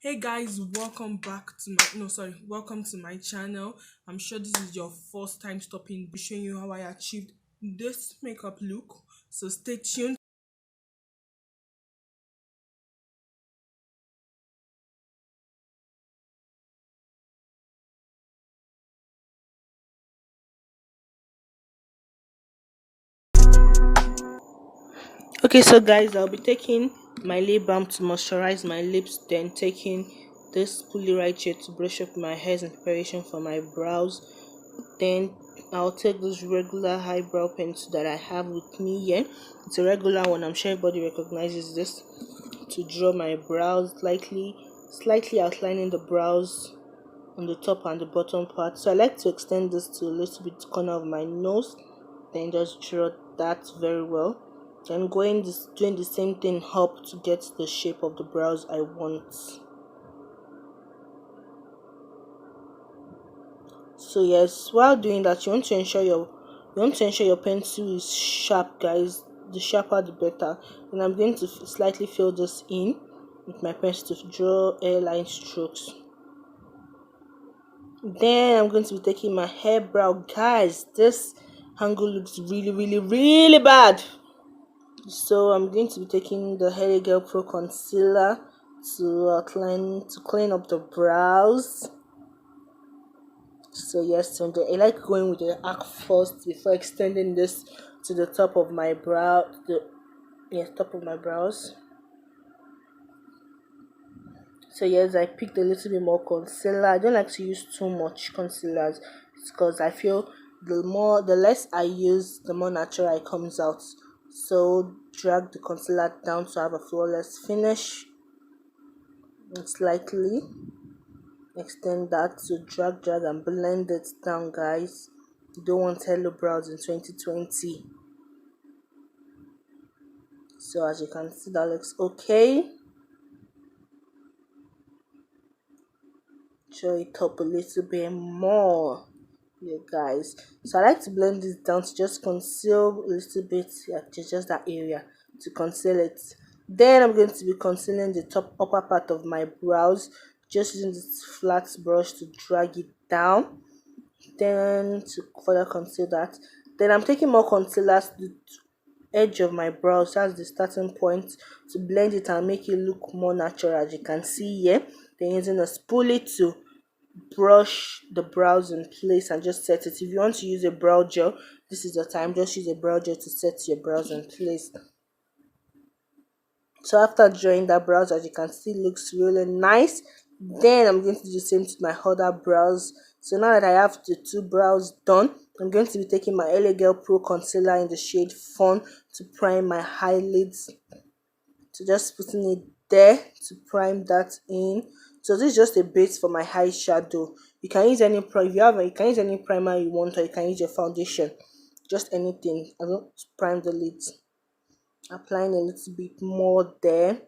Hey guys, welcome back to welcome to my channel. I'm sure this is your first time stopping, showing you how I achieved this makeup look. So stay tuned. Okay, so guys, I'll be taking my lip balm to moisturize my lips, then taking this pulley right here to brush up my hairs in preparation for my brows. Then I'll take this regular eyebrow pencil that I have with me here. It's a regular one, I'm sure everybody recognizes this, to draw my brows slightly outlining the brows on the top and the bottom part. So I like to extend this to a little bit corner of my nose, then just draw that very well. Then doing the same thing up to get the shape of the brows I want. So yes, while doing that, you want to ensure your pencil is sharp, guys. The sharper the better. And I'm going to slightly fill this in with my pencil to draw airline strokes. Then I'm going to be taking my hair brow, guys. This angle looks really bad. So I'm going to be taking the Hair Girl Pro concealer to clean up the brows. So yes, so I like going with the arc first before extending this to the top of my top of my brows. So yes, I picked a little bit more concealer. I don't like to use too much concealers because I feel the less I use, the more natural it comes out. So drag the concealer down to have a flawless finish, and slightly extend that to drag and blend it down, guys. You don't want hello brows in 2020. So as you can see, that looks okay. Show it up a little bit more, you guys. So I like to blend this down to just conceal a little bit, yeah, just that area to conceal it. Then I'm going to be concealing the upper part of my brows, just using this flat brush to drag it down, then to further conceal that. Then I'm taking more concealer to the edge of my brows, that's the starting point, to blend it and make it look more natural, as you can see here. Then using a spoolie to brush the brows in place and just set it. If you want to use a brow gel, this is the time. Just use a brow gel to set your brows in place. So after drawing that brows, as you can see, looks really nice. Then I'm going to do the same to my other brows. So now that I have the two brows done, I'm going to be taking my LA Girl Pro concealer in the shade Fawn to prime my eyelids. So just putting it there to prime that in. So this is just a base for my eyeshadow. You can use any you can use any primer you want, or you can use your foundation, just anything. I don't prime the lids, applying a little bit more there.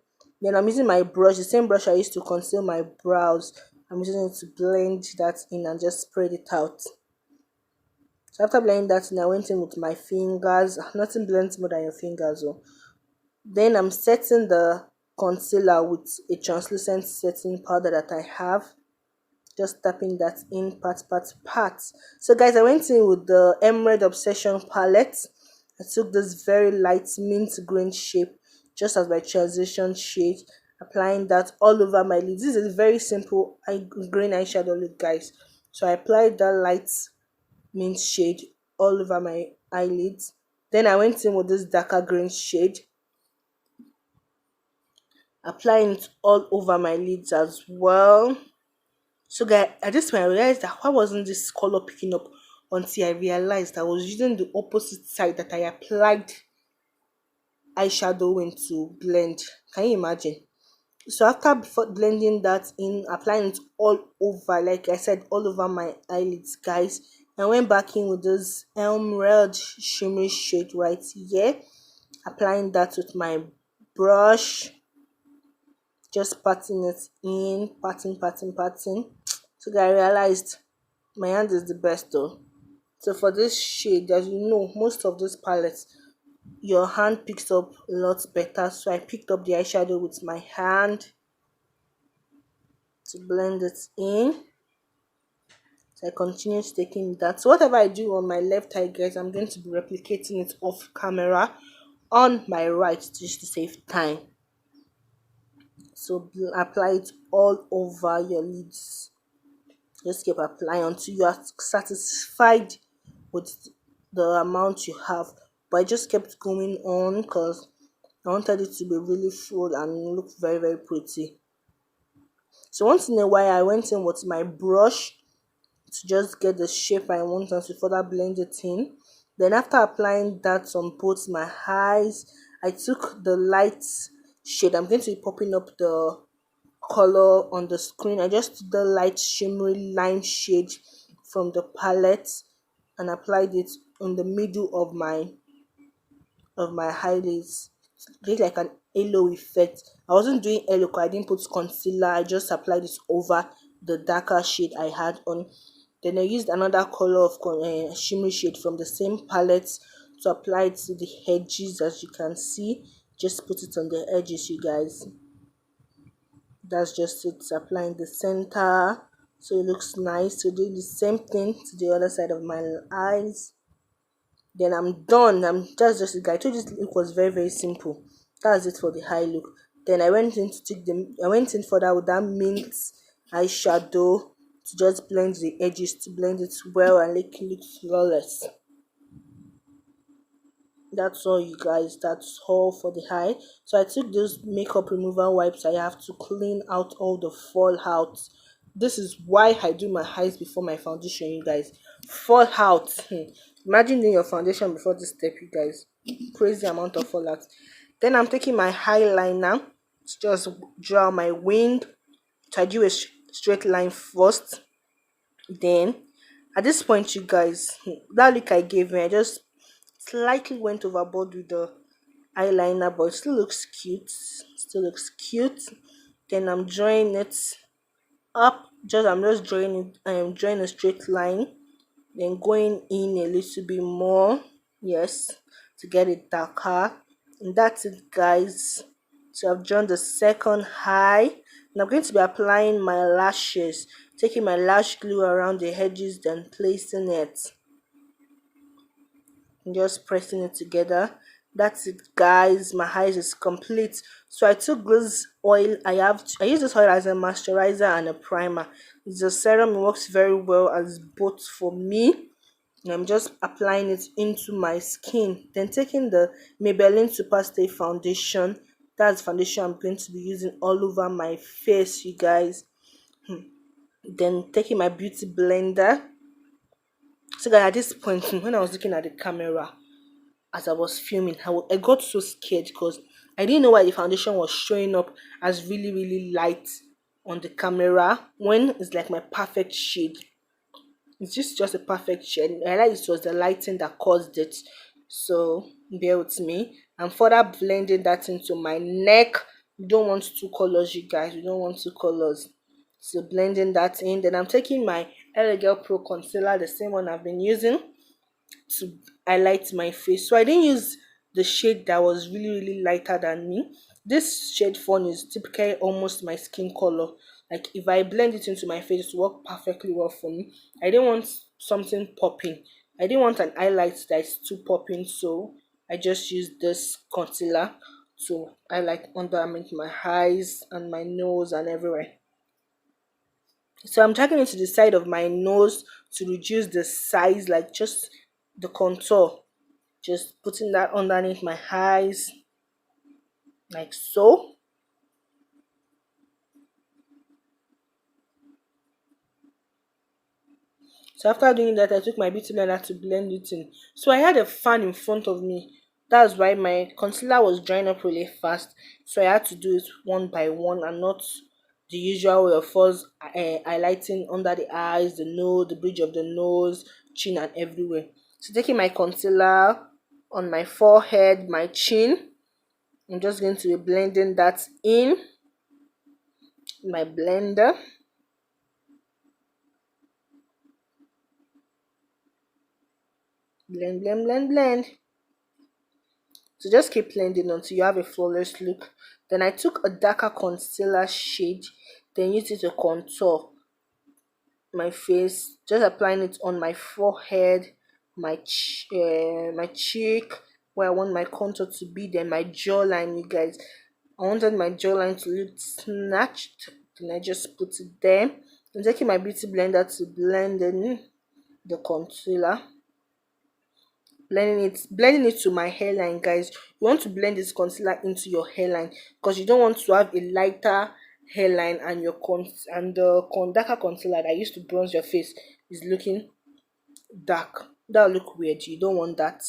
Then I'm using my brush, the same brush I used to conceal my brows. I'm using it to blend that in and just spread it out. So after blending that in, I went in with my fingers. Nothing blends more than your fingers. Oh. Then I'm setting the concealer with a translucent setting powder that I have. Just tapping that in part. So guys, I went in with the Emerald Obsession palette. I took this very light mint green shape just as my transition shade, applying that all over my lids. This is a very simple green eyeshadow look, guys. So I applied that light mint shade all over my eyelids. Then I went in with this darker green shade, applying it all over my lids as well. So guys, at this point I realized that why wasn't this color picking up until I realized I was using the opposite side that I applied eyeshadow in to blend. Can you imagine? So after before blending that in, applying it all over, like I said, all over my eyelids, guys, I went back in with this emerald shimmery shade right here, applying that with my brush, just patting it in, patting. So I realized my hand is the best though. So for this shade, as you know, most of those palettes, your hand picks up a lot better. So I picked up the eyeshadow with my hand, to blend it in. So I continue taking that. So whatever I do on my left eye, guys, I'm going to be replicating it off camera on my right just to save time. So apply it all over your lids. Just keep applying until you are satisfied with the amount you have. But I just kept going on because I wanted it to be really full and look very, very pretty. So once in a while, I went in with my brush to just get the shape I want and to further blend it in. Then after applying that on both my eyes, I took the light shade. I'm going to be popping up the color on the screen. I just took the light shimmery lime shade from the palette and applied it in the middle of my eyelids. Create like an halo effect. I wasn't doing halo because I didn't put concealer. I just applied it over the darker shade I had on. Then I used another color of shimmery shade from the same palette to apply it to the edges. As you can see, just put it on the edges, you guys. That's just it, applying the center so it looks nice. So do the same thing to the other side of my eyes. Then I'm done. That's just it, guys. I told you this look was very, very simple. That's it for the high look. Then I went in further with that mint eyeshadow to just blend the edges, to blend it well and make it look flawless. That's all, you guys. That's all for the eye. So I took those makeup remover wipes. I have to clean out all the fallout. This is why I do my eyes before my foundation, you guys. Fallout. Imagine doing your foundation before this step, you guys. Crazy amount of fallout. Then I'm taking my eyeliner to just draw my wing. So I do a straight line first. Then at this point, you guys, that look I gave me, I just slightly went overboard with the eyeliner, but it still looks cute. Still looks cute. Then I'm drawing it up. I'm just drawing it. I am drawing a straight line. Then going in a little bit more. Yes, to get it darker. And that's it, guys. So I've drawn the second eye. And I'm going to be applying my lashes, taking my lash glue around the edges, then placing it and just pressing it together. That's it, guys. My eyes is complete. So I took this oil. I use this oil as a moisturizer and a primer. It's a serum. It works very well as both for me. And I'm just applying it into my skin. Then taking the Maybelline Superstay foundation. That's foundation I'm going to be using all over my face, you guys. Then taking my beauty blender. So guys, at this point, when I was looking at the camera as I was filming, I got so scared because I didn't know why the foundation was showing up as really, really light on the camera when it's like my perfect shade. It's just a perfect shade. I realized it was the lighting that caused it. So bear with me. I'm further blending that into my neck. We don't want two colors, you guys. We don't want two colors. So blending that in. Then I'm taking my LA Girl Pro concealer, the same one I've been using, to highlight my face. So I didn't use the shade that was really, really lighter than me. This shade font is typically almost my skin color. Like if I blend it into my face, it will work perfectly well for me. I didn't want something popping. I didn't want an highlight that is too popping, so I just used this concealer to highlight underneath my eyes and my nose and everywhere. So I'm taking it to the side of my nose to reduce the size, like just the contour. Just putting that underneath my eyes, like so. So after doing that, I took my beauty blender to blend it in. So I had a fan in front of me. That's why my concealer was drying up really fast. So I had to do it one by one and not the usual way of first highlighting under the eyes, the nose, the bridge of the nose, chin, and everywhere. So taking my concealer on my forehead, my chin, I'm just going to be blending that in my blender. Blend, blend, blend, blend. So just keep blending until you have a flawless look. Then I took a darker concealer shade then use it to contour my face, just applying it on my forehead, my cheek, where I want my contour to be, then my jawline, you guys. I wanted my jawline to look snatched, then I just put it there. I'm taking my beauty blender to blend in the concealer, blending it to my hairline, guys. You want to blend this concealer into your hairline because you don't want to have a lighter hairline and the darker concealer that used to bronze your face is looking dark. That'll look weird. You don't want that.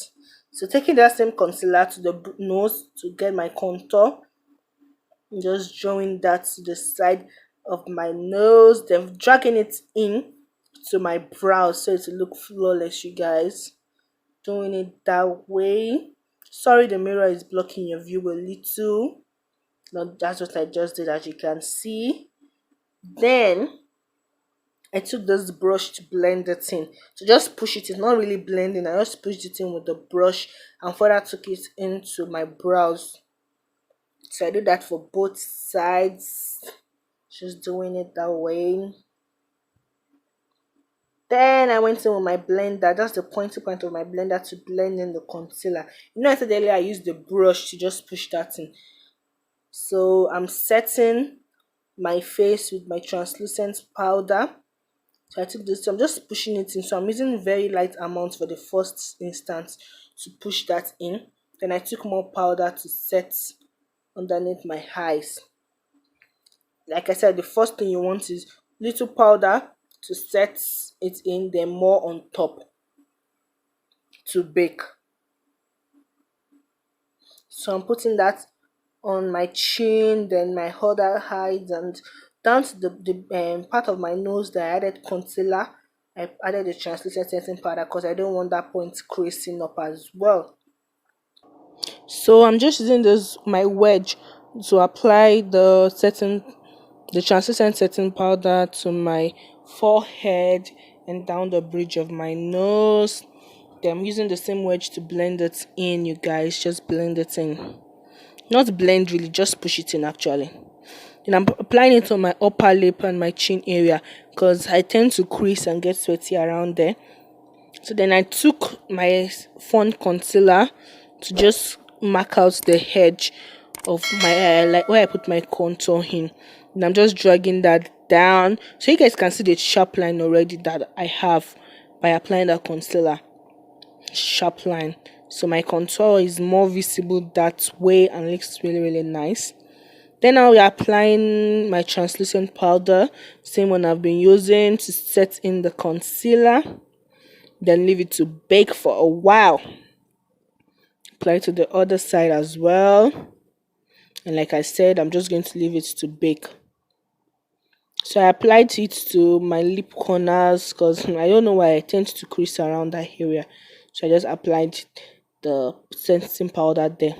So taking that same concealer to the nose to get my contour, just drawing that to the side of my nose, then dragging it in to my brows so it will look flawless, you guys. Doing it that way. Sorry, the mirror is blocking your view a little. No, that's what I just did, as you can see. Then I took this brush to blend it in. So just push it in, not really blending. I just pushed it in with the brush and further took it into my brows. So I do that for both sides. Just doing it that way. Then I went in with my blender. That's the pointy point of my blender to blend in the concealer. You know, I said earlier I used the brush to just push that in. So I'm setting my face with my translucent powder. So I took this, so I'm just pushing it in. So I'm using very light amounts for the first instance to push that in. Then I took more powder to set underneath my eyes. Like I said, the first thing you want is little powder to set it in, then more on top to bake. So I'm putting that on my chin, then my other eyes, and down to the part of my nose that I added concealer. I added the translucent setting powder because I don't want that point creasing up as well. So I'm just using this my wedge to apply the translucent setting powder to my forehead and down the bridge of my nose. Then I'm using the same wedge to blend it in, you guys. Just blend it in. Not blend really, just push it in actually. Then I'm applying it on my upper lip and my chin area because I tend to crease and get sweaty around there. So then I took my fond concealer to just mark out the edge of my eye, like where I put my contour in. And I'm just dragging that down so you guys can see the sharp line already that I have by applying that concealer. Sharp line. So my contour is more visible that way and looks really nice. Then I'll be applying my translucent powder, same one I've been using to set in the concealer. Then leave it to bake for a while. Apply to the other side as well. And like I said, I'm just going to leave it to bake. So I applied it to my lip corners because I don't know why I tend to crease around that area. So I just applied the setting powder there.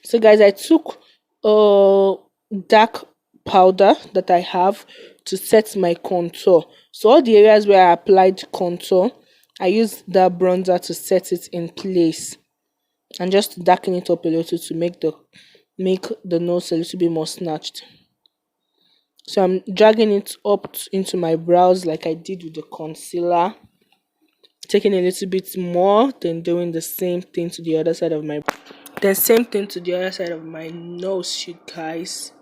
So guys, I took a dark powder that I have to set my contour. So all the areas where I applied contour, I used that bronzer to set it in place and just darken it up a little to make the nose a little bit more snatched. So I'm dragging it up into my brows like I did with the concealer, taking a little bit more, then doing the same thing to the other side of my nose, you guys.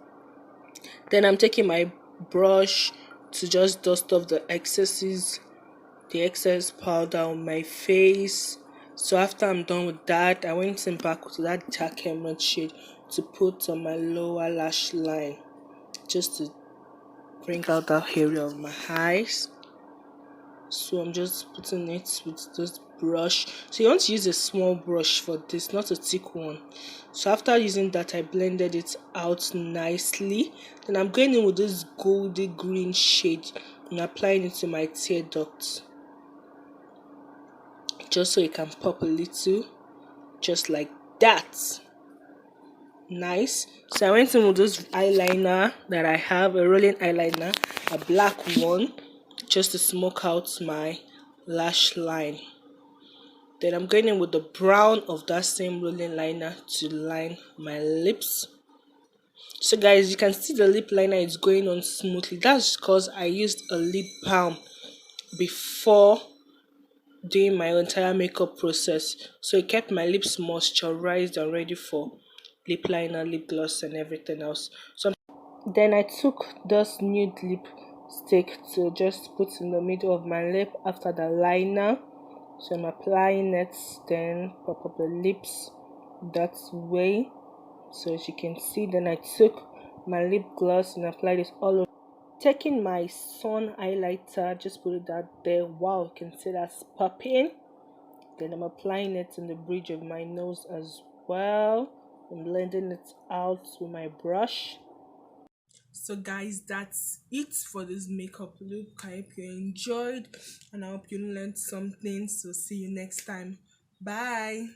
Then I'm taking my brush to just dust off the excess powder on my face. So after I'm done with that, I went in back to that dark emerald shade to put on my lower lash line, just to bring out that area of my eyes. So I'm just putting it with this brush. So you want to use a small brush for this, not a thick one. So after using that, I blended it out nicely. Then I'm going in with this goldy green shade and applying it to my tear ducts, just so it can pop a little, just like that. Nice. So I went in with this eyeliner that I have, a rolling eyeliner, a black one, just to smoke out my lash line. Then I'm going in with the brown of that same rolling liner to line my lips. So guys, you can see the lip liner is going on smoothly. That's because I used a lip balm before doing my entire makeup process. So it kept my lips moisturized and ready for lip liner, lip gloss, and everything else. So then I took this nude lipstick to just put in the middle of my lip after the liner. So I'm applying it, then pop up the lips that way. So as you can see, then I took my lip gloss and applied it all over. Taking my sun highlighter, just put it out there. Wow, you can see that's popping. Then I'm applying it in the bridge of my nose as well. I'm blending it out with my brush. So guys, that's it for this makeup look. I hope you enjoyed and I hope you learned something. So see you next time. Bye.